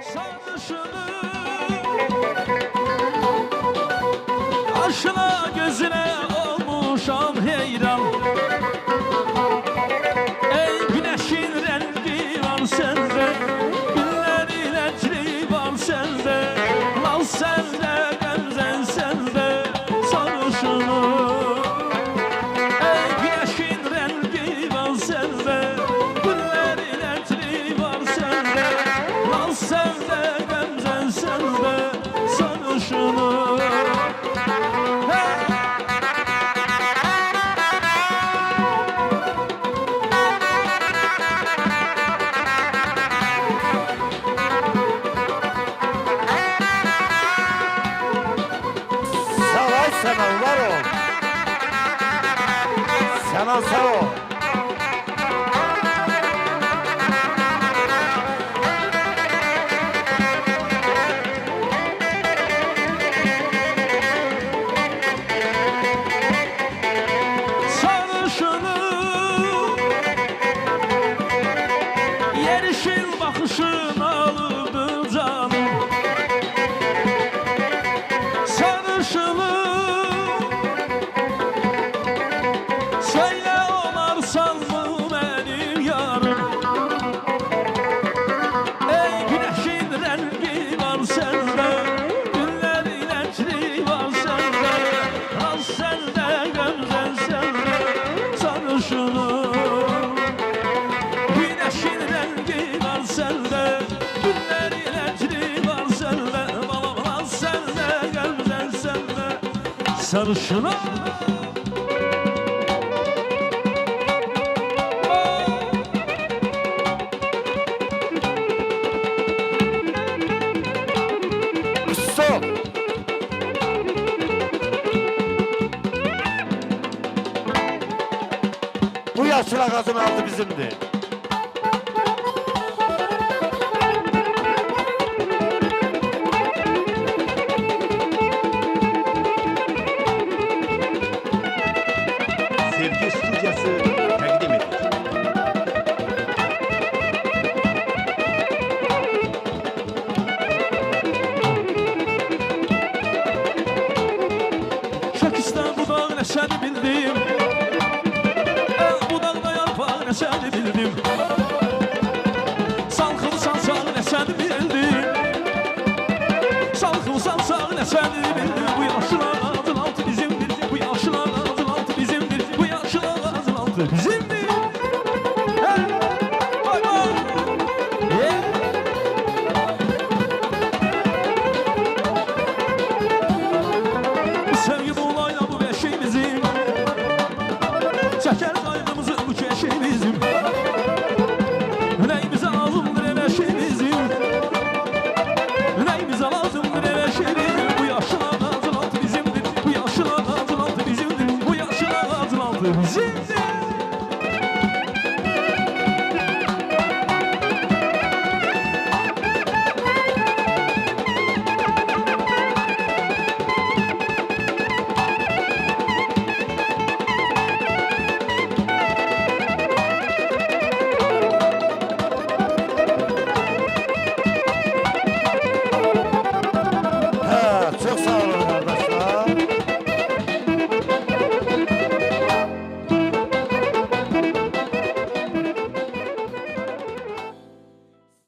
sarışını, kaşına gözüne olmuşam heyran. Ey güneşin rengi var sende, günlerin etri var sende, naz sende, benzen sende, sarışını. Ey güneşin rengi var sende, günlerin etri var sende, naz sende, benzen sende, sarışını. Sana var ol. Sana sağ ol. Sarışını, yerişil bakışın alırdı canım. Sarışını, söyle onarsan mı benim yarım? Ey güneşin rengi var sende, günlerin etri var sende, naz sende, gözden sende, sarışını. Güneşin rengi var sende, günlerin etri var sende, naz sende, gözden sende, sarışını. Stop. Bu yaşlı gazın altı bizimdi.